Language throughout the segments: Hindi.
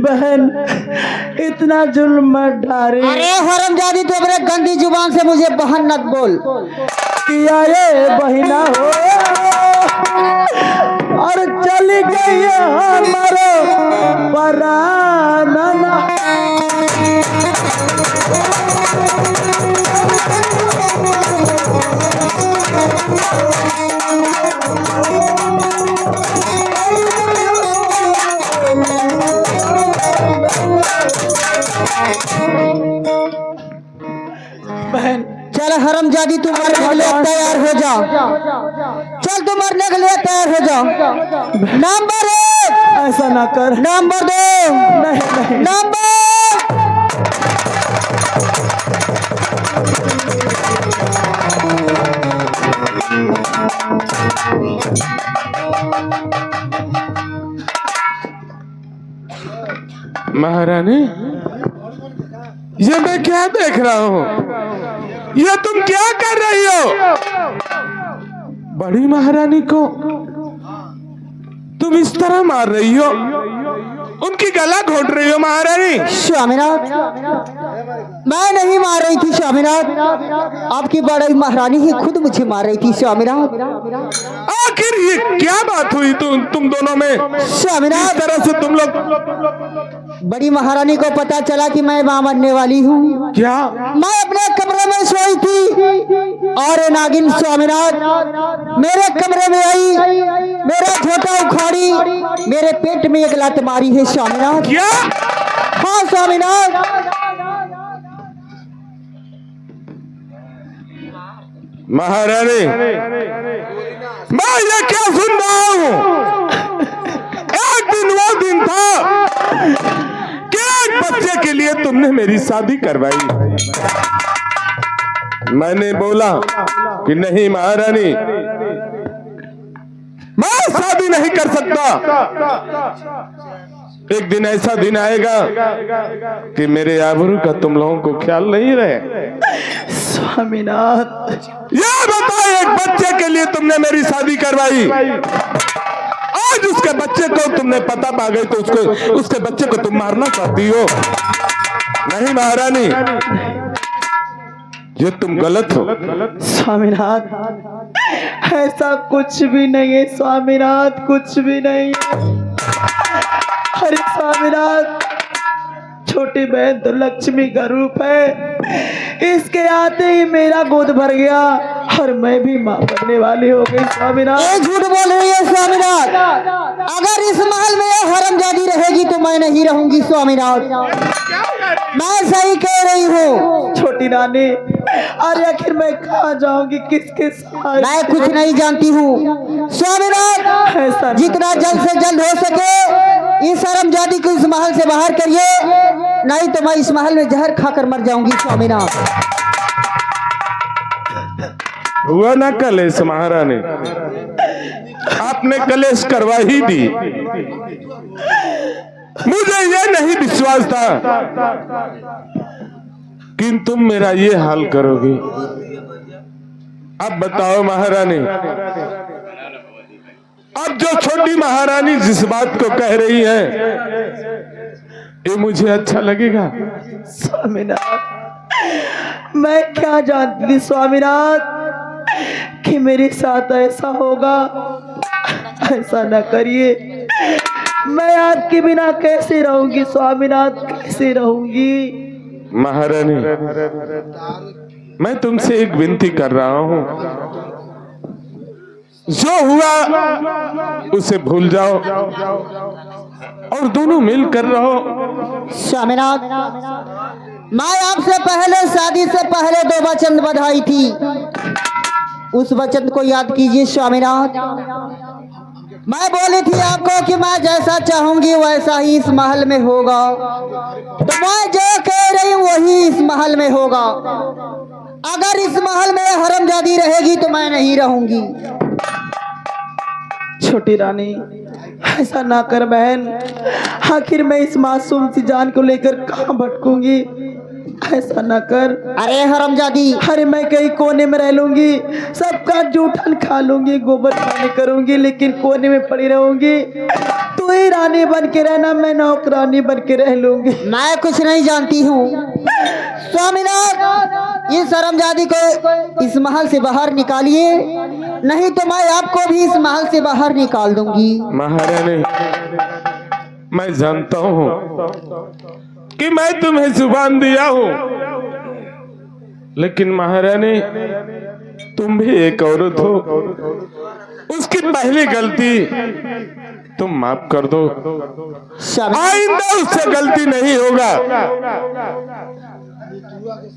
बहन इतना जुल्म मत ढारे। अरे हरामजादी, तो अपने गंदी जुबान से मुझे बहन मत बोल। किया ये बहिना हो और चली गई हमारो पराना। बहन चल हरामजादी, तू मरने के लिए तैयार हो जा। चल तू मरने के लिए तैयार हो जा। नंबर 1 ऐसा ना कर। नंबर 2 नहीं नंबर महारानी, ये मैं क्या देख रहा हूँ? ये तुम क्या कर रही हो? बड़ी महारानी को तुम इस तरह मार रही हो, उनकी गला घोट रही हो महारानी। स्वामीनाथ, मैं नहीं मार रही थी स्वामीनाथ, आपकी बड़ी महारानी ही खुद मुझे मार रही थी स्वामीनाथ। आखिर ये क्या बात हुई तुम दोनों में? स्वामीनाथ, इस तरह से तुम लोग। बड़ी महारानी को पता चला कि मैं मां मरने वाली हूँ। क्या? मैं अपने कमरे में सोई थी और नागिन स्वामीनाथ मेरे कमरे में आई, मेरा झोटा उखाड़ी, मेरे पेट में एक लात मारी है स्वामीनाथ। क्या? हाँ स्वामीनाथ। महारानी, मैं ये क्या सुन रहा हूँ? एक दिन वो दिन था कि एक बच्चे के लिए तुमने मेरी शादी करवाई। मैंने बोला कि नहीं महारानी, मैं शादी नहीं कर सकता। एक दिन ऐसा दिन आएगा कि मेरे आबरू का तुम लोगों को ख्याल नहीं रहे। स्वामीनाथ, ये बताओ, एक बच्चे के लिए तुमने मेरी शादी करवाई, आज उसके बच्चे को तुमने पता पा गई तो उसके बच्चे को तुम मारना चाहती हो? नहीं महारानी, ये तुम गलत हो। स्वामीनाथ, ऐसा कुछ भी नहीं है स्वामीनाथ, कुछ भी नहीं। अरे स्वामीनाथ, छोटी बहन तो लक्ष्मी का रूप है, इसके आते ही मेरा गोद भर गया और मैं भी मां बनने वाली हो गई स्वामीनाथ। ये झूठ बोल रही है स्वामीनाथ। अगर इस महल में ये हरामजादी रहेगी तो मैं नहीं रहूंगी स्वामीनाथ, मैं सही कह रही हूँ। छोटी रानी, अरे आखिर मैं कहाँ जाऊंगी, किसके साथ? मैं कुछ नहीं जानती हूँ स्वामीनाथ। ऐसा जितना जल्द से जल्द हो सके इस हरामजादी को इस महल से बाहर करिए, नहीं तो मैं इस महल में जहर खाकर मर जाऊंगी स्वामीनाथ। हुआ ना कलेश महारानी, आपने कलेश करवा ही दी। मुझे ये नहीं विश्वास था कि तुम मेरा ये हाल करोगी। अब बताओ महारानी, अब जो छोटी महारानी जिस बात को कह रही है, ये मुझे अच्छा लगेगा? स्वामीनाथ, मैं क्या जानती थी स्वामीनाथ कि मेरे साथ ऐसा होगा। ऐसा न करिए, मैं आपके बिना कैसे रहूंगी स्वामीनाथ, कैसे रहूंगी? महारानी, मैं तुमसे एक विनती कर रहा हूं, जो हुआ उसे भूल जाओ और दोनों मिलकर रहो। स्वामीनाथ, मैं आपसे पहले शादी से पहले 2 वचन बधाई थी, उस वचन को याद कीजिए स्वामीनाथ। मैं बोली थी आपको कि मैं जैसा चाहूंगी वैसा ही इस महल में होगा, तो मैं जो कह रही हूँ वही इस महल में होगा। अगर इस महल में हरमजादी रहेगी तो मैं नहीं रहूंगी। छोटी रानी, ऐसा ना कर बहन। आखिर मैं इस मासूम सी जान को लेकर कहाँ भटकूंगी? ऐसा ना कर। अरे हरमजादी, अरे मैं कहीं कोने में रह लूंगी, सबका जूठन खा लूंगी, गोबर पानी करूंगी, लेकिन कोने में पड़ी रहूंगी। तू ही रानी बन के रहना, मैं नौकरानी बन के रह लूंगी। मैं कुछ नहीं जानती हूँ स्वामीनाथ। इस हरमजादी को इस महल से बाहर निकालिए, नहीं तो मैं आपको भी इस महल से बाहर निकाल दूंगी। महारानी, मैं जानता हूँ कि मैं तुम्हें जुबान दिया हूँ, लेकिन महारानी तुम भी एक औरत हो। उसकी पहली गलती तुम माफ कर दो, आइंदा उससे गलती नहीं होगा।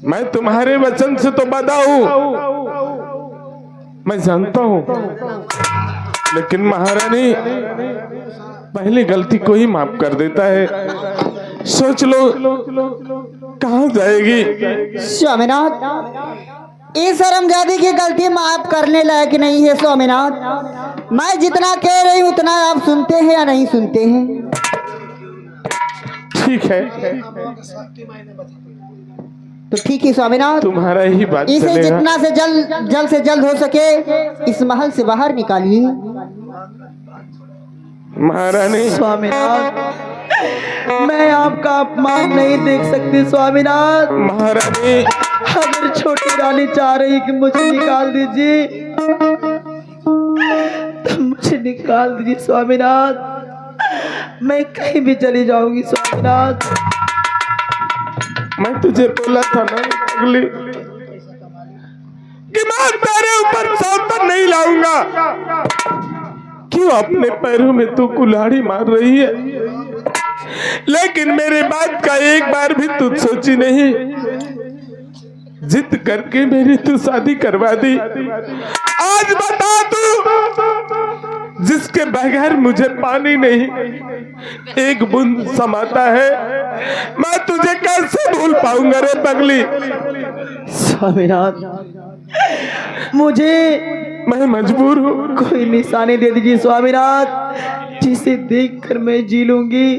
मैं तुम्हारे वचन से तो बंधा हूँ, मैं जानता हूँ, लेकिन महारानी पहली गलती को ही माफ कर देता है। सोच लो कहाँ जाएगी? स्वामीनाथ, इस हरमजादी की गलती माफ करने लायक नहीं है स्वामीनाथ। मैं जितना कह रही हूँ उतना आप सुनते हैं या नहीं सुनते हैं? ठीक है, तो ठीक है स्वामीनाथ, तुम्हारा ही बात इसे चलेगा। जितना से जल्द से जल्द हो सके इस महल से बाहर निकालिए। महारानी, स्वामीनाथ, मैं आपका अपमान नहीं देख सकती स्वामीनाथ। महारानी, अगर छोटी रानी चाह रही कि मुझे निकाल दीजिए तो मुझे निकाल दीजिए स्वामीनाथ। मैं कहीं भी चली जाऊंगी स्वामीनाथ। मैं तुझे बोला था ना अगली कि मैं तेरे ऊपर सांपर नहीं लाऊंगा। क्यों अपने पैरों में तू कुल्हाड़ी मार रही है? लेकिन मेरे बात का एक बार भी तू सोची नहीं। जिद करके मेरी तू शादी करवा दी। आज बता तू, जिसके बगैर मुझे पानी नहीं एक बूंद समाता है, मैं तुझे कैसे भूल पाऊंगा रे पगली? स्वामीनाथ, मुझे मैं मजबूर हूँ। कोई निशानी दे दीजिए स्वामीनाथ, जिसे देखकर मैं जी लूंगी,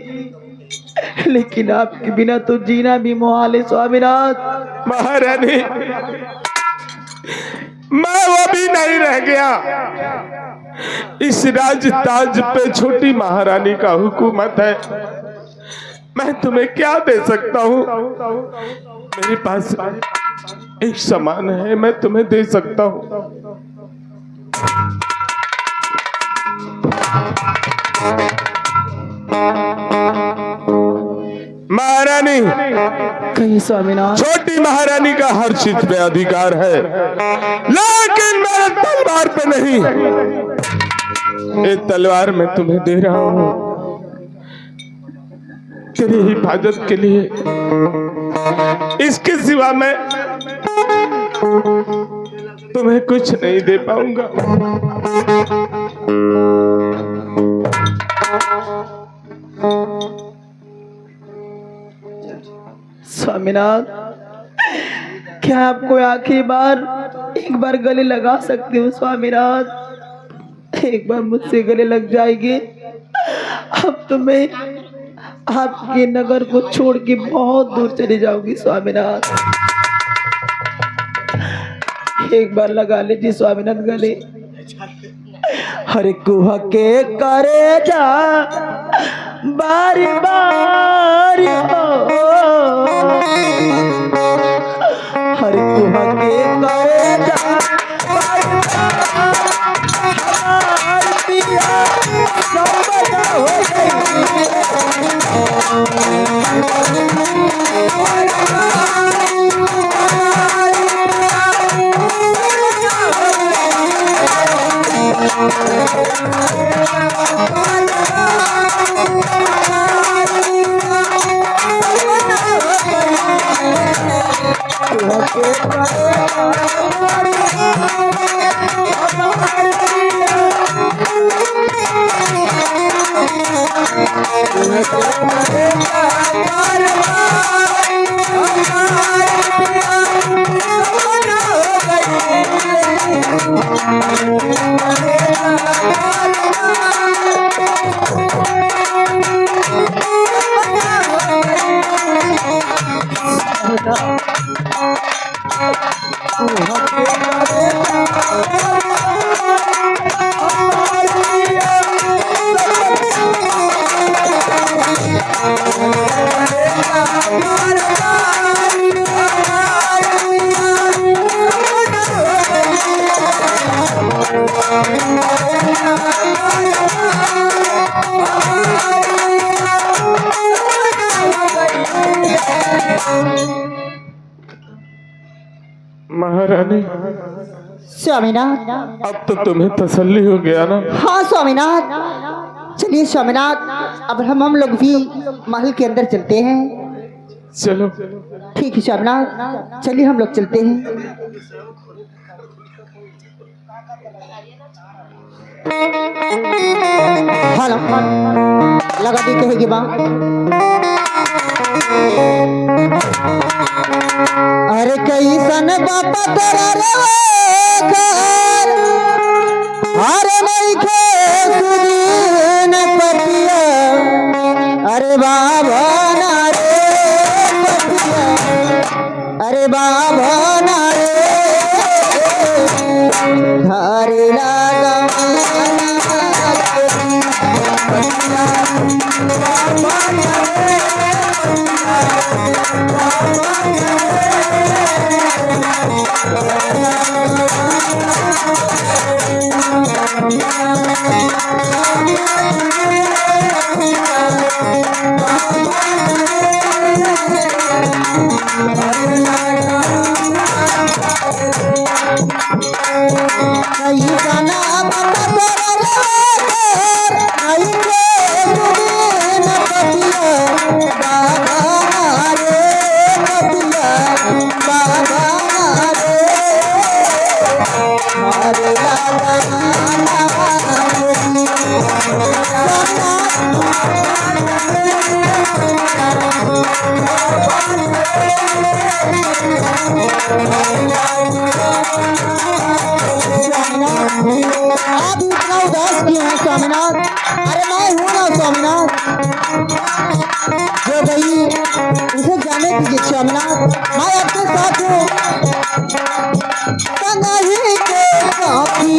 लेकिन आपके बिना तो जीना भी मुहाल है स्वामीनाथ। महारानी, मैं वो भी नहीं रह गया। इस राज ताज पे छोटी महारानी का हुकूमत है। मैं तुम्हें क्या दे सकता हूँ? मेरे पास एक सामान है, मैं तुम्हें दे सकता हूँ। महारानी, कहीं स्वामीनाथ, छोटी महारानी का हर चीज पे अधिकार है, लेकिन मेरे तलवार पे नहीं। ये तलवार मैं तुम्हें दे रहा हूँ तेरी हिफाजत के लिए। इसके सिवा मैं तुम्हें कुछ नहीं दे पाऊंगा। स्वामीनाथ, क्या आपको आखिरी बार एक बार गले लगा सकती हूँ स्वामीनाथ? एक बार मुझसे गले लग जाएगी, अब तो मैं आपके नगर को छोड़ के बहुत दूर चली जाऊंगी स्वामीनाथ। एक बार लगा लीजिए स्वामीनाथ गले। हर कुह के करे जा बारी बारी हो, हर कुह के करे जा बारी हमार पिया संबदा हो गई। महारानी, स्वामीनाथ। अब तो तुम्हें तसल्ली हो गया ना? हाँ स्वामीनाथ। चलिए स्वामीनाथ, अब हम लोग भी महल के अंदर चलते हैं। चलो। ठीक है स्वामीनाथ, चलिए हम लोग चलते हैं। हेलो, लगा दी कहेगी बा। अरे कैसन बापा तेरा रे घर, अरे नहीं खे सुदीन पतिया, अरे बाबा ना रे पतिया, अरे बाबा ना रे घर लगा आप इतना उदास क्यों हैं स्वामीनाथ? अरे मैं हूँ ना स्वामीनाथ, जो गई उसे जाने दीजिए स्वामीनाथ, मैं आपके साथ हूँ। संगही के साथी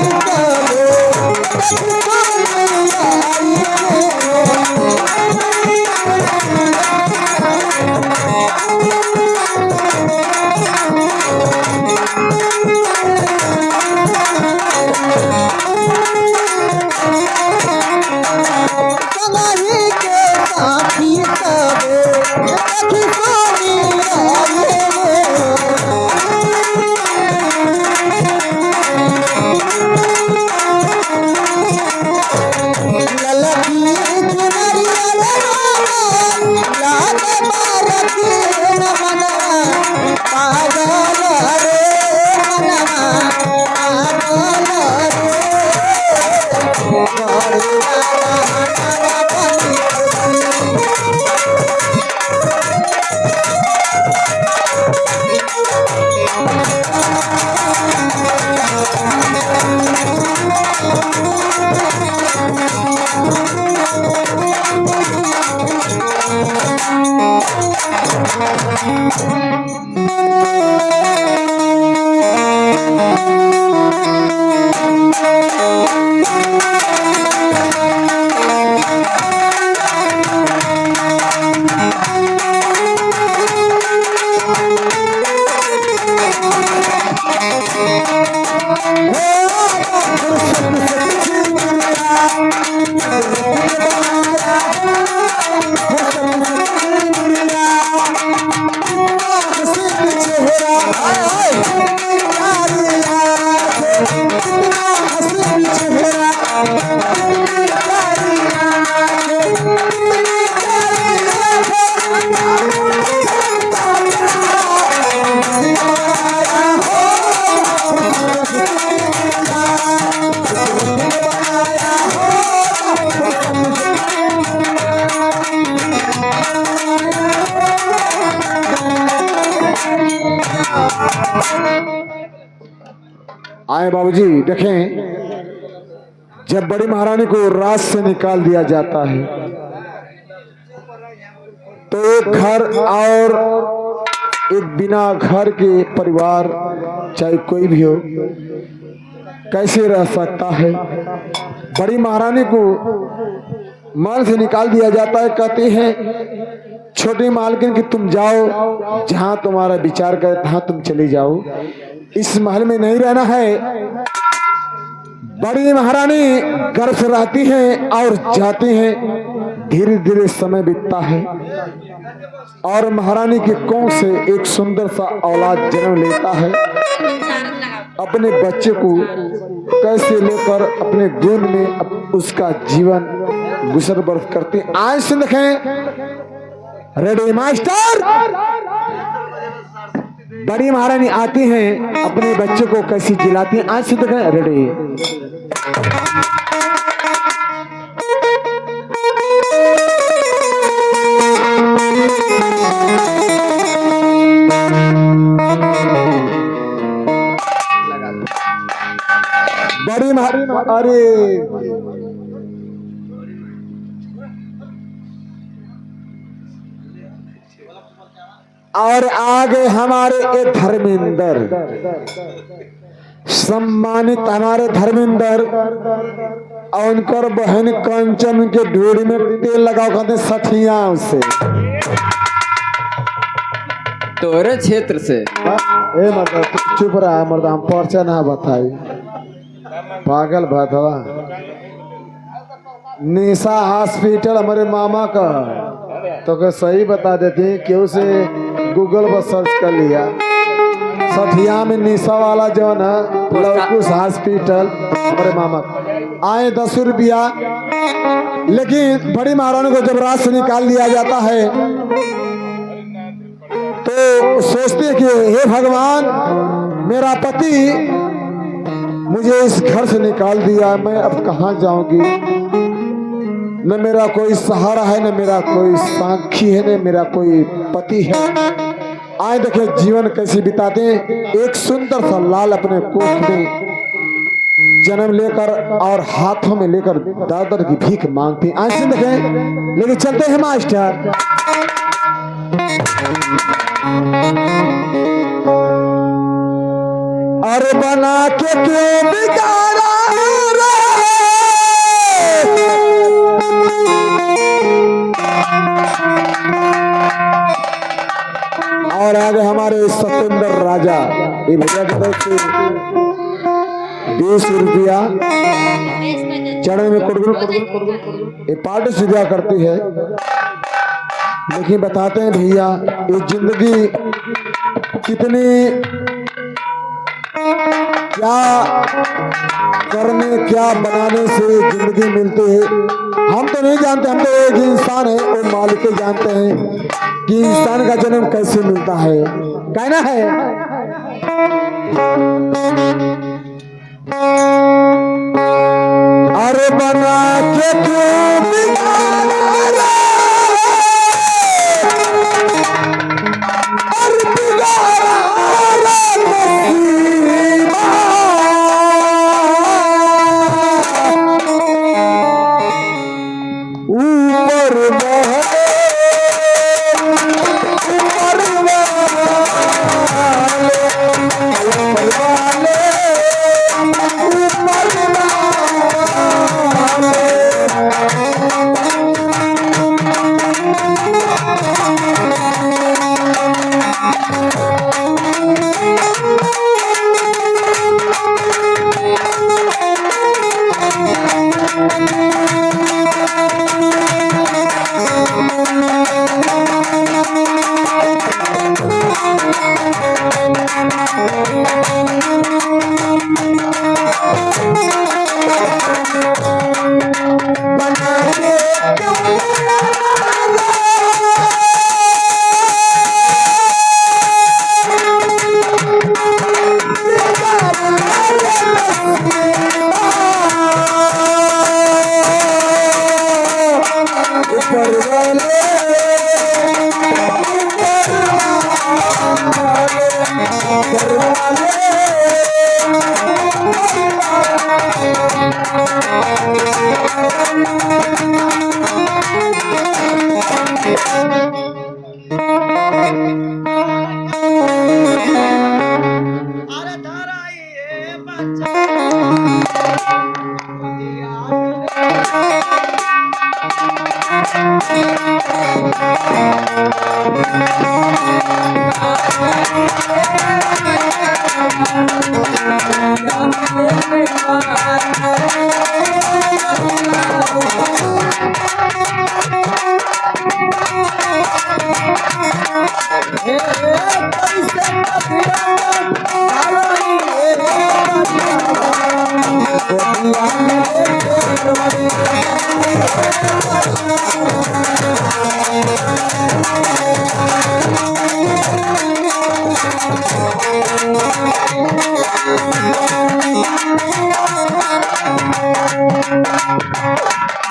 है बाबूजी। देखें, जब बड़ी महारानी को राज से निकाल दिया जाता है तो एक घर और एक बिना घर के परिवार, चाहे कोई भी हो, कैसे रह सकता है। बड़ी महारानी को महल से निकाल दिया जाता है। कहते हैं छोटी मालकिन कि तुम जाओ, जहां तुम्हारा विचार करे तहां तुम चले जाओ, इस महल में नहीं रहना है। बड़ी महारानी घर से रहती हैं और जाती हैं। धीरे धीरे समय बीतता है और महारानी की कोख से एक सुंदर सा औलाद जन्म लेता है। अपने बच्चे को कैसे लेकर अपने गोद में उसका जीवन गुजर बसर करते। आज से देखें, रेडी मास्टर। बड़ी महारानी आती हैं, अपने बच्चे को कैसी जिलाती हैं। आज से देखें, रेडी। बड़ी महारानी, अरे और आगे हमारे एक धर्मेंद्र, सम्मानित हमारे धर्मेंद्र, और उनकर बहन कंचन के ढूढ़ी में तेल लगाओ, कहते सठिया से तोरे क्षेत्र से। ए मर्दा चुप रहा, मर्दा हम पर्चा ना बताई, पागल भदवा। निशा हॉस्पिटल हमारे मामा का, तो क्या सही बता देती, क्यों से गूगल पर सर्च कर लिया। सठिया में निशा वाला जो है लवकुश हॉस्पिटल हमारे मामा का। आए 10 रुपया। लेकिन बड़ी महारानी को जब रात से निकाल दिया जाता है तो सोचते कि हे भगवान, मेरा पति मुझे इस घर से निकाल दिया, मैं अब कहाँ जाऊंगी। न मेरा कोई सहारा है, न मेरा कोई साथी है, न मेरा कोई पति है। आए देखे जीवन कैसे बिताते हैं। एक सुंदर सा लाल अपने कोख में जन्म लेकर और हाथों में लेकर दादर की भीख मांगते हैं। आज से देखें, लेकिन चलते हैं मास्टर। अरे बना के क्यों बिगाड़ा रे, और आगे हमारे सत्येंद्र राजा, ये भैया की तरफ से 20 रुपया चढ़े में ये पार्टी सुझा करती है। लेकिन बताते हैं भैया, ये जिंदगी कितनी, क्या करने क्या बनाने से जिंदगी मिलती है हम तो नहीं जानते। हम तो एक इंसान है और मालिक जानते हैं कि इंसान का जन्म कैसे मिलता है। कहना है अरे बना के क्यों बिगाड़ा रे, अरे बिगाड़ा रे नसीबा, ऊपर महले ऊपर वाले ऊपर वाले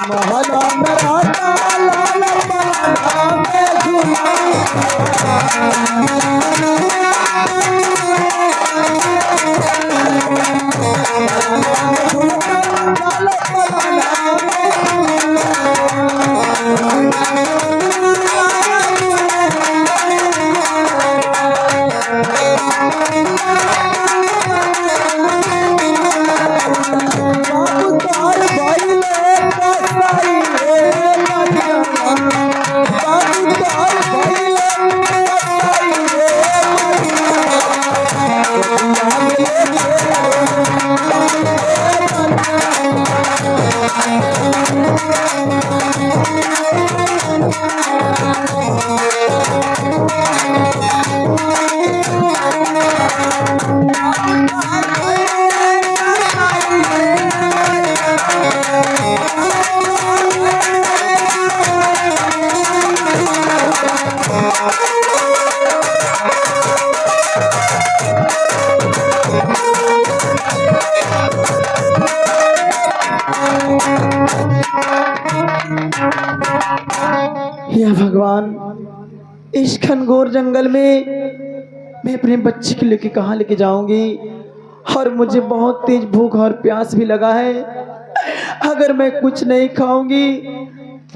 महला में राजा लाल महला में झूला या भगवान, इस घनघोर जंगल में मैं अपने बच्चे को लेके कहाँ लेके जाऊंगी? और मुझे बहुत तेज भूख और प्यास भी लगा है। अगर मैं कुछ नहीं खाऊंगी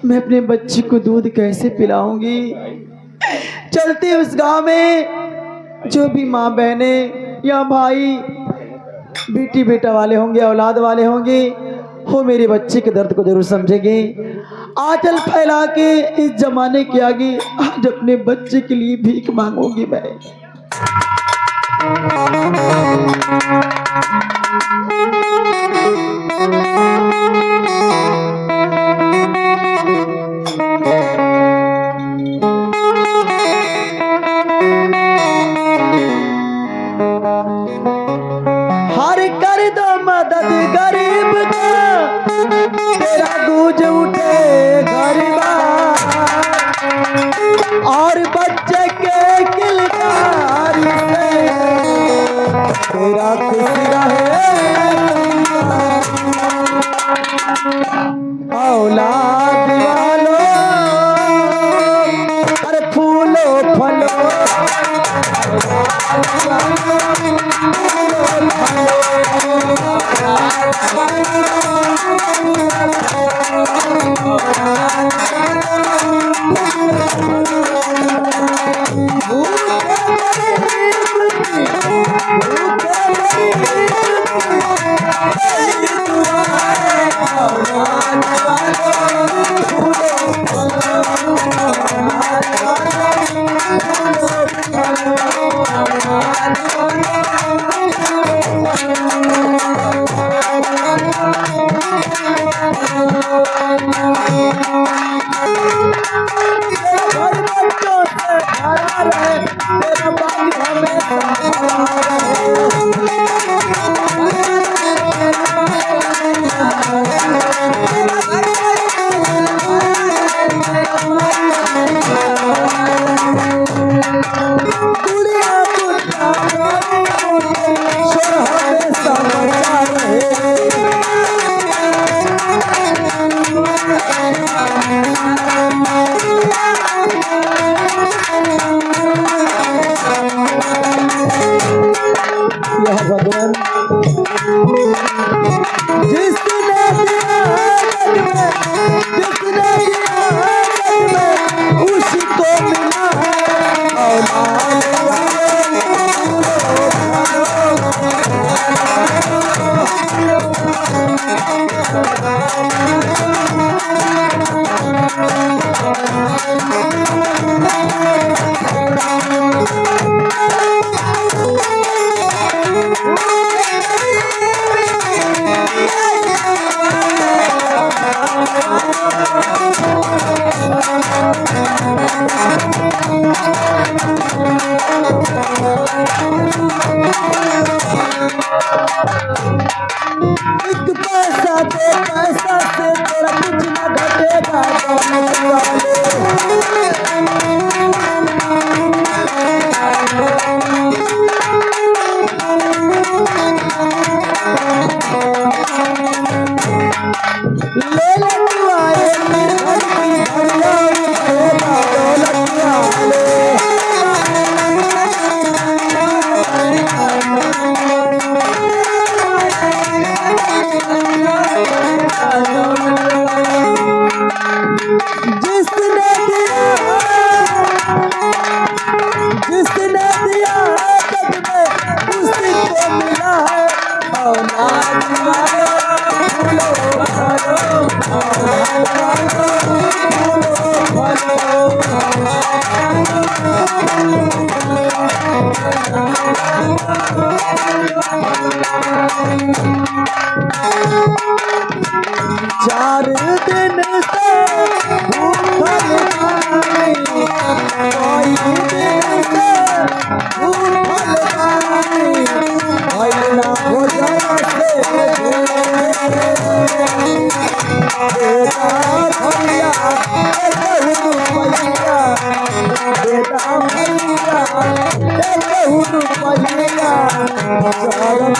मैं अपने बच्चे को दूध कैसे पिलाऊंगी? चलते उस गांव में जो भी माँ बहने या भाई बेटी बेटा वाले होंगे, औलाद वाले होंगे, वो मेरे बच्चे के दर्द को जरूर समझेंगे। आंचल फैला के इस जमाने के आगे आज अपने बच्चे के लिए भीख मांगूंगी मैं। हर कर दो मदद गरीब का, तेरा गूंज उठे गरीबा, और बच्चे के किलकारी से तेरा खुश रहे। औलाद वालों अरे फूलो फलो एक पैसा दे, पैसा से तेरा कुछ न घटेगा दौलत वाले। ले ले तू आए मेरे घर की घड़िया उठेगा दौलत वाले। जिसने दिया जिसने दिया है जग में उसी को मिला है औलाद वाले। फूलो फलो औलाद वाले, चार दिन से भूखल बानी, कोई दिन से भूखल बानी, भइला भोजन से बेटा भैया रुपया, बेटा भैया रुपया, चरण